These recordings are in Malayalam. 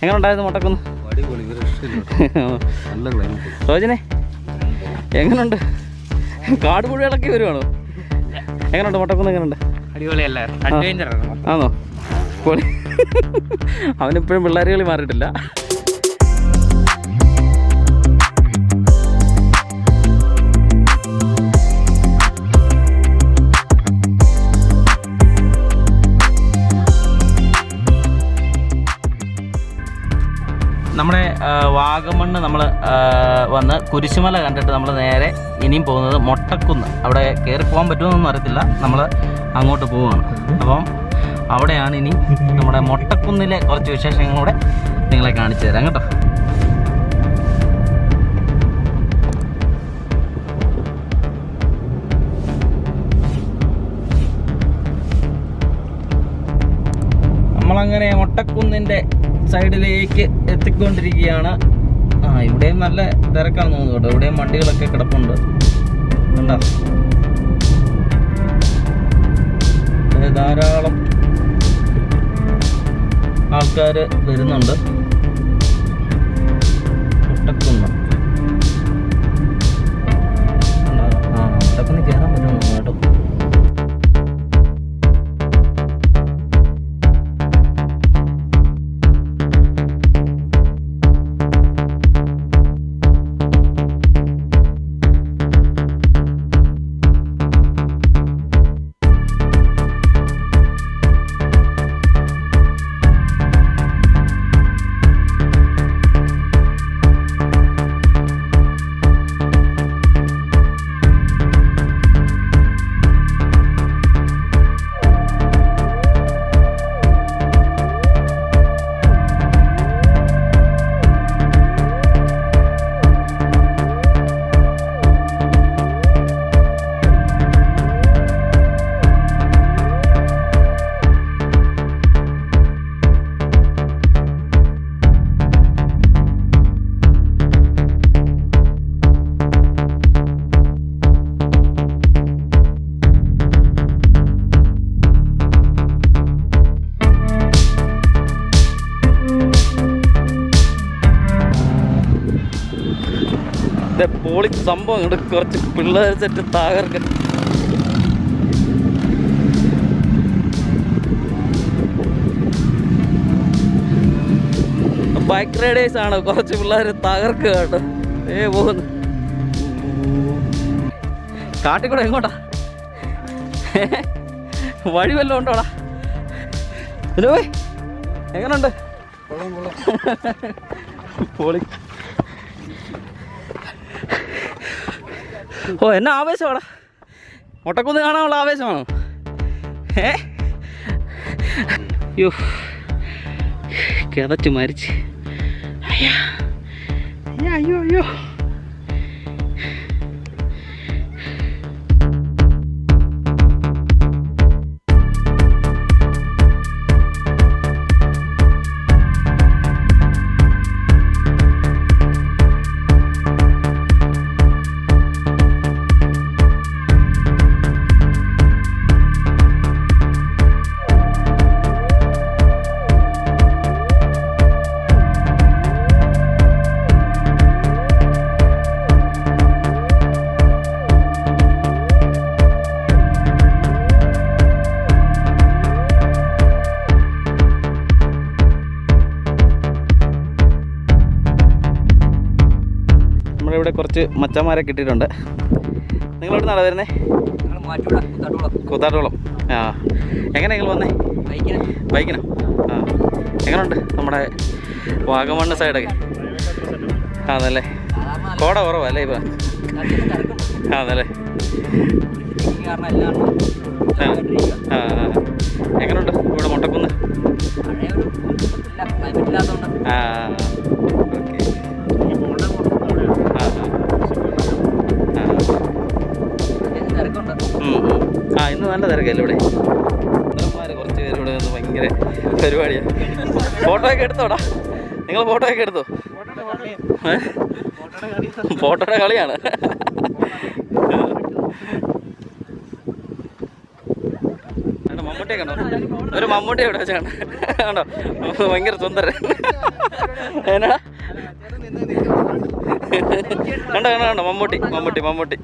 എങ്ങനെ ഉണ്ടായിരുന്നു മുട്ടക്കുന്ന്? റോജിനെ എങ്ങനെയുണ്ട്? കാട് പുഴകളൊക്കെ വരുവാണോ? എങ്ങനെയുണ്ട് മുട്ടക്കുന്ന്? എങ്ങനെയുണ്ട്? അടിപൊളിയല്ല? ആണോ? പൊളി. അവനിപ്പോഴും പിള്ളേർ കളി മാറിയിട്ടില്ല. നമ്മുടെ വാഗമണ്ണ് നമ്മൾ വന്ന് കുരിശുമല കണ്ടിട്ട് നമ്മൾ നേരെ ഇനിയും പോകുന്നത് മൊട്ടക്കുന്ന്. അവിടെ കയറി പോകാൻ പറ്റുമെന്നൊന്നും അറിയത്തില്ല. നമ്മൾ അങ്ങോട്ട് പോവുകയാണ്. അപ്പം അവിടെയാണ് ഇനി നമ്മുടെ മൊട്ടക്കുന്നിലെ കുറച്ച് വിശേഷങ്ങളൂടെ നിങ്ങളെ കാണിച്ചു തരാം കേട്ടോ. നമ്മളങ്ങനെ മൊട്ടക്കുന്നിൻ്റെ സൈഡിലേക്ക് എത്തിക്കൊണ്ടിരിക്കുകയാണ്. ഇവിടെയും നല്ല തിരക്കാണെന്ന് തോന്നുന്നു കേട്ടോ. ഇവിടെയും വണ്ടികളൊക്കെ കിടപ്പുണ്ട്. കണ്ടോ, ധാരാളം ആൾക്കാർ വരുന്നുണ്ട്. മുട്ടക്കുന്ന് മുട്ടക്കുന്ന് കയറാൻ പറ്റുമോ കേട്ടോ. പൊളി സംഭവം. ഇവിടെ കുറച്ച് പിള്ളേർ സെറ്റ് തകർക്ക. ബൈക്ക് റൈഡേഴ്സ് ആണ്. കുറച്ച് പിള്ളേർ തകർക്കുക കേട്ടോ. പോകുന്നു കാട്ടിക്കൂടെ. എങ്ങോട്ടാ? വഴി വല്ലതും ഉണ്ടോടാ? എങ്ങനുണ്ട്? പൊളി. ഓ, എന്നാ ആവേശമാടാ. മുട്ടക്കുന്ന് കാണാനുള്ള ആവേശമാണോ? യോ, കിതച്ച് മരിച്ച്. അയ്യോ അയ്യോ അയ്യോ. ഇവിടെ കുറച്ച് മച്ചന്മാരെ കിട്ടിയിട്ടുണ്ട്. നിങ്ങളെവിടെ നിന്നാണ് വരുന്നത്? കൂത്താട്ടോളം. ആ, എങ്ങനെ നിങ്ങൾ വന്നേ? ബൈക്കിനോ? ആ, എങ്ങനെയുണ്ട് നമ്മുടെ വാഗമണ്ണ് സൈഡൊക്കെ? അതല്ലേ, കോട കുറവല്ലേ ഇപ്പം? അതല്ലേ. ആ, എങ്ങനെയുണ്ട് ഇവിടെ മുട്ടക്കുന്ന്? ആ, ഓക്കെ. ഇന്ന് നല്ല തിരക്കല്ലേ ഇവിടെ? കുറച്ച് പേര് ഇവിടെ വന്ന് ഭയങ്കര പരിപാടിയാണ്. ഫോട്ടോ ഒക്കെ എടുത്തോടാ. നിങ്ങൾ ഫോട്ടോ ഒക്കെ എടുത്തോ? ഫോട്ടോയുടെ കളിയാണ്. മമ്മൂട്ടിയെ കണ്ടോ? ഒരു മമ്മൂട്ടി ഇവിടെ വെച്ചാണ് കണ്ടോ? ഭയങ്കര സുന്ദരൻ. എന്നാ കണ്ടോ കണ്ടോ കണ്ടോ മമ്മൂട്ടി മമ്മൂട്ടി മമ്മൂട്ടി.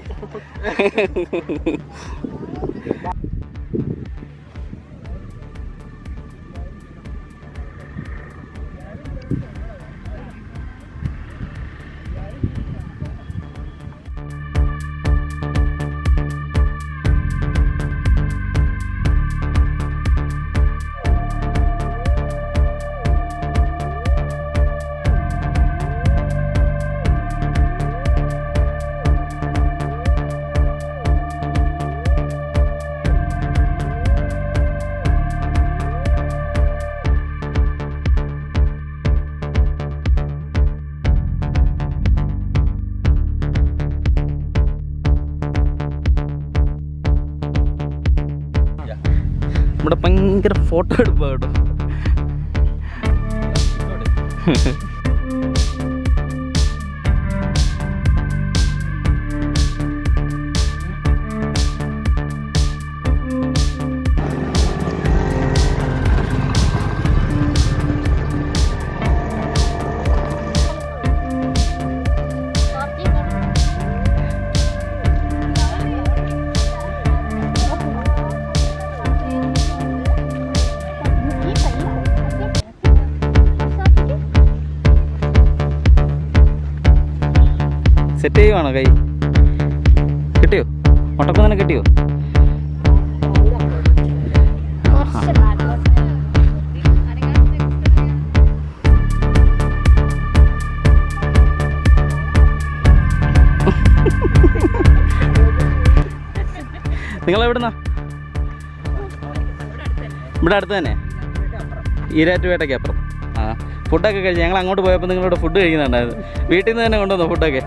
ഇവിടെ ഭയങ്കര ഫോട്ടോ എടുപ്പാ കേട്ടോ. സെറ്റ് ചെയ്യുവാണോ കൈ? കിട്ടിയോ? മുട്ടക്കൊന്നിനെ കിട്ടിയോ? നിങ്ങളെവിടുന്നാ? ഇവിടെ അടുത്ത് തന്നെ, ഈരാറ്റുപേട്ടയ്ക്ക് അപ്പുറം. ആ, ഫുഡൊക്കെ കഴിച്ചു. ഞങ്ങൾ അങ്ങോട്ട് പോയപ്പോൾ നിങ്ങളിവിടെ ഫുഡ് കഴിക്കുന്നുണ്ടായിരുന്നു. വീട്ടിൽ നിന്ന് തന്നെ കൊണ്ടുവന്നോ ഫുഡൊക്കെ?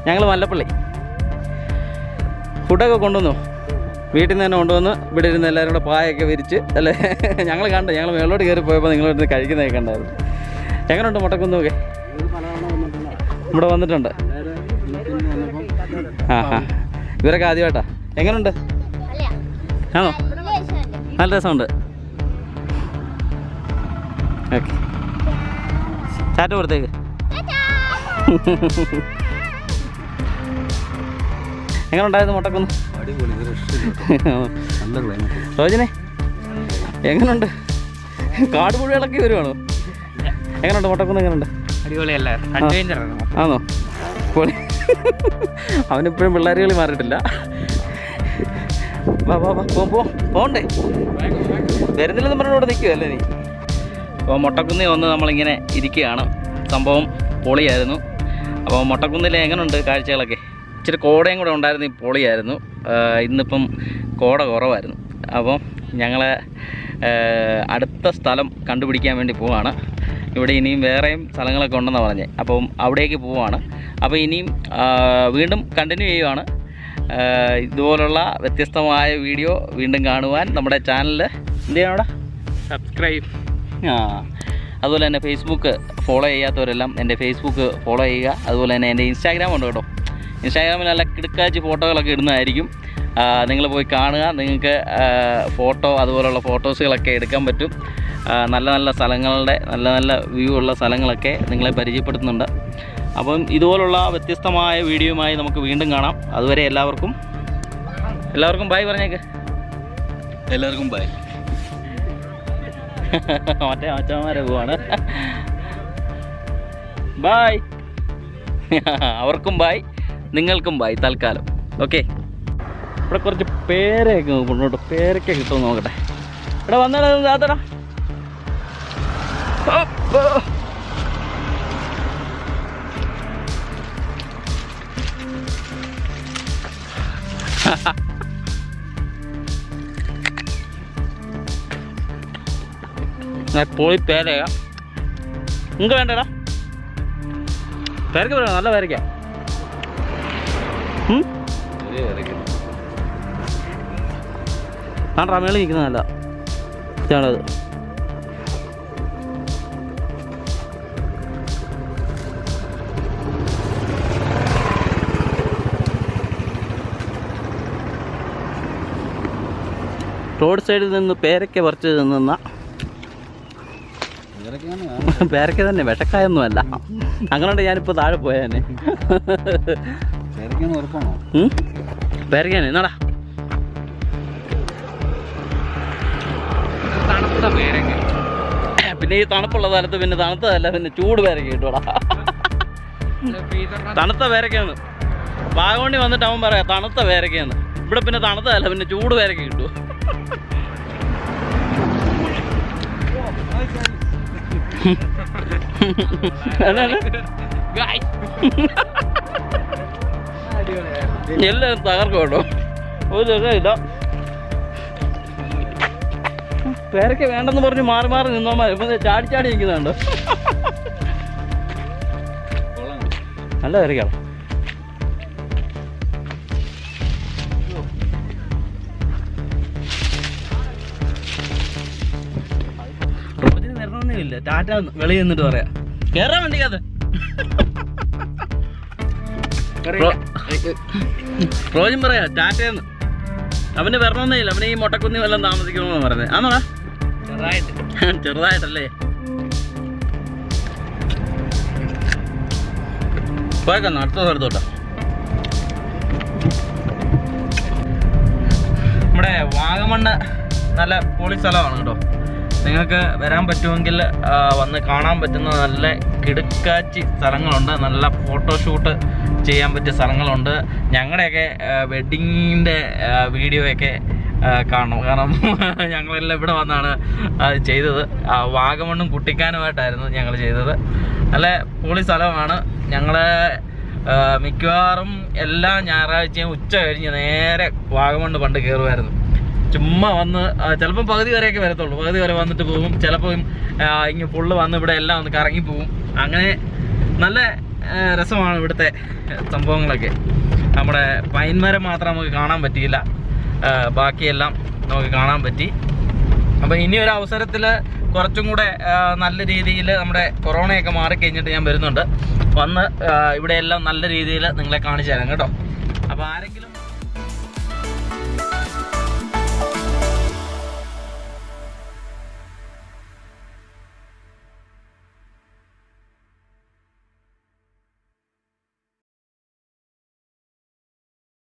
ഞങ്ങൾ മല്ലപ്പള്ളി ഫുഡൊക്കെ കൊണ്ടുവന്നു, വീട്ടിൽ നിന്ന് തന്നെ കൊണ്ടുവന്ന് ഇവിടെ ഇരുന്ന് എല്ലാവരും കൂടെ പായൊക്കെ വിരിച്ച് അല്ലേ. ഞങ്ങൾ കണ്ടു, ഞങ്ങൾ മേളോട്ട് കയറി പോയപ്പോൾ നിങ്ങളിരുന്ന് കഴിക്കുന്നതൊക്കെ ഉണ്ടായിരുന്നു. എങ്ങനെയുണ്ട് മുട്ടക്കുന്നൊക്കെ? ഇവിടെ വന്നിട്ടുണ്ട്. ആ ഹാ, ഇവരൊക്കെ ആദ്യമായിട്ടാ. എങ്ങനെയുണ്ട്? ആണോ? നല്ല രസമുണ്ട്. ഓക്കെ, ചാറ്റ കൊടുത്തേക്ക്. എങ്ങനെ ഉണ്ടായിരുന്നു മുട്ടക്കുന്ന്? റോജിനെ എങ്ങനെയുണ്ട്? കാട് പുഴകളൊക്കെ വരുവാണോ? എങ്ങനെയുണ്ട് മുട്ടക്കുന്ന്? എങ്ങനെയുണ്ട്? അടിപൊളിയല്ലേ? ആണോ? പൊളി. അവനിപ്പോഴും പിള്ളേർ കളി മാറിയിട്ടില്ല. വാ വാ വാ, പോണ്ടേ? വരുന്നില്ലെന്ന് പറഞ്ഞോട് നിൽക്കുമല്ലേ നീ? അപ്പോൾ മുട്ടക്കുന്നിൽ വന്ന് നമ്മളിങ്ങനെ ഇരിക്കുകയാണ്. സംഭവം പൊളിയായിരുന്നു. അപ്പോൾ മുട്ടക്കുന്നിൽ എങ്ങനെയുണ്ട് കാഴ്ചകളൊക്കെ? ഇച്ചിരി കോടയും കൂടെ ഉണ്ടായിരുന്നു, ഈ പൊളിയായിരുന്നു. ഇന്നിപ്പം കോട കുറവായിരുന്നു. അപ്പം ഞങ്ങൾ അടുത്ത സ്ഥലം കണ്ടുപിടിക്കാൻ വേണ്ടി പോവാണ്. ഇവിടെ ഇനിയും വേറെയും സ്ഥലങ്ങളൊക്കെ ഉണ്ടെന്ന് പറഞ്ഞേ. അപ്പം അവിടേക്ക് പോവാണ്. അപ്പോൾ ഇനിയും വീണ്ടും കണ്ടിന്യൂ ചെയ്യുവാണ്. ഇതുപോലുള്ള വ്യത്യസ്തമായ വീഡിയോ വീണ്ടും കാണുവാൻ നമ്മുടെ ചാനൽ എന്ത് ചെയ്യണം? അവിടെ സബ്സ്ക്രൈബ്. അതുപോലെ തന്നെ ഫേസ്ബുക്ക് ഫോളോ ചെയ്യാത്തവരെല്ലാം എൻ്റെ ഫേസ്ബുക്ക് ഫോളോ ചെയ്യുക. അതുപോലെ തന്നെ എൻ്റെ ഇൻസ്റ്റാഗ്രാം ഉണ്ട് കേട്ടോ. ഇൻസ്റ്റാഗ്രാമിൽ നല്ല കിടുക്കാച്ചി ഫോട്ടോകളൊക്കെ ഇടുന്നതായിരിക്കും. നിങ്ങൾ പോയി കാണുക. നിങ്ങൾക്ക് ഫോട്ടോ അതുപോലുള്ള ഫോട്ടോസുകളൊക്കെ എടുക്കാൻ പറ്റും. നല്ല നല്ല സ്ഥലങ്ങളുടെ നല്ല നല്ല വ്യൂ ഉള്ള സ്ഥലങ്ങളൊക്കെ നിങ്ങളെ പരിചയപ്പെടുത്തുന്നുണ്ട്. അപ്പം ഇതുപോലുള്ള വ്യത്യസ്തമായ വീഡിയോയുമായി നമുക്ക് വീണ്ടും കാണാം. അതുവരെ എല്ലാവർക്കും ബായ് പറഞ്ഞേക്ക്. എല്ലാവർക്കും ബായ്. മറ്റേ അച്ഛന്മാരെ പോവാണ്. ബായ്. അവർക്കും ബായ്, നിങ്ങൾക്കും ബായ് തൽക്കാലം. ഓക്കെ, ഇവിടെ കുറച്ച് പേരൊക്കെ കൊണ്ടോട്ട്. പേരൊക്കെ കിട്ടുമെന്ന് നോക്കട്ടെ. ഇവിടെ വന്നടാ താത്തടാ. പോയി പേരയാ നിങ്ങൾക്ക് വേണ്ടടാ. പേരക്ക പറയാം, നല്ല പേരക്ക. ആ റമേളി നിൽക്കുന്നതല്ല ഇതാണത്. റോഡ് സൈഡിൽ നിന്ന് പേരയ്ക്ക പറിച്ച് നിന്ന പേരക്ക തന്നെ, വിഷക്കായൊന്നും അല്ല. അങ്ങനെ ഞാനിപ്പോൾ താഴെ പോയാനെ. പേരക്കാണ് എന്നാടാ തണുത്ത പേരങ്ങ. പിന്നെ ഈ തണുപ്പുള്ള സ്ഥലത്ത് പിന്നെ തണുത്തതല്ല, പിന്നെ ചൂട് പേരക്ക കിട്ടൂടാ. തണുത്ത പേരക്കയാണ്. വാഗമണ്ണി വന്നിട്ട് അവൻ പറയാം തണുത്ത പേരക്കയാണ്. ഇവിടെ പിന്നെ തണുത്തതല്ല, പിന്നെ ചൂട് പേരക്ക കിട്ടുമോ? എല്ലാവരും തകർക്കും കേട്ടോ, ഒരു രസമില്ല. പേരക്ക വേണ്ടെന്ന് പറഞ്ഞ് മാറി മാറി നിന്നോമാർ ഇപ്പൊ ചാടി ചാടി നിൽക്കുന്നുണ്ടോ? നല്ല പേരക്കാണ്. റോജിന് വരണമെന്നേ ഇല്ല, ടാറ്റ വെളിയിൽ നിന്നിട്ട് പറയാം കേറാൻ വണ്ടിക്കകത്ത്. റോജൻ പറയാ ടാറ്റയെന്ന്. അവന് വരണമെന്നേ ഇല്ല, അവന് ഈ മൊട്ടക്കുന്നി വല്ലതും താമസിക്കണമെന്ന് പറയുന്നത്. ആണോടാ? ചെറുതായിട്ടല്ലേ. പോയേക്കാം അടുത്ത സ്ഥലത്തോട്ടോ. നമ്മുടെ വാഗമണ്ണ് നല്ല പൊളി സ്ഥലമാണ് കേട്ടോ. നിങ്ങൾക്ക് വരാൻ പറ്റുമെങ്കിൽ വന്ന് കാണാൻ പറ്റുന്ന നല്ല കിടുക്കാച്ചി സ്ഥലങ്ങളുണ്ട്. നല്ല ഫോട്ടോഷൂട്ട് ചെയ്യാൻ പറ്റിയ സ്ഥലങ്ങളുണ്ട്. ഞങ്ങളുടെയൊക്കെ വെഡ്ഡിങ്ങിൻ്റെ വീഡിയോയൊക്കെ കാണണം. കാരണം ഞങ്ങളെല്ലാം ഇവിടെ വന്നാണ് അത് ചെയ്തത്. വാഗമണ്ണും കുട്ടിക്കാനുമായിട്ടായിരുന്നു ഞങ്ങൾ ചെയ്തത്. നല്ല പൊളി സ്ഥലമാണ്. ഞങ്ങൾ മിക്കവാറും എല്ലാ ഞായറാഴ്ചയും ഉച്ച കഴിഞ്ഞ് നേരെ വാഗമണ്ണ് പണ്ട് കയറുമായിരുന്നു. ചുമ്മാ വന്ന് ചിലപ്പം പകുതി വരെയൊക്കെ വരത്തുള്ളൂ, പകുതി വരെ വന്നിട്ട് പോകും. ചിലപ്പം ഇങ്ങനെ ഫുള്ള് വന്ന് ഇവിടെ എല്ലാം ഒന്ന് കറങ്ങിപ്പോവും. അങ്ങനെ നല്ല രസമാണ് ഇവിടുത്തെ സംഭവങ്ങളൊക്കെ. നമ്മുടെ പൈൻമരം മാത്രം നമുക്ക് കാണാൻ പറ്റിയില്ല, ബാക്കിയെല്ലാം നമുക്ക് കാണാൻ പറ്റി. അപ്പോൾ ഇനി ഒരു അവസരത്തിൽ കുറച്ചും കൂടെ നല്ല രീതിയിൽ നമ്മുടെ കൊറോണയൊക്കെ മാറിക്കഴിഞ്ഞിട്ട് ഞാൻ വരുന്നുണ്ട്. വന്ന് ഇവിടെയെല്ലാം നല്ല രീതിയിൽ നിങ്ങളെ കാണിച്ചു തരാം കേട്ടോ. അപ്പോൾ ആരെങ്കിലും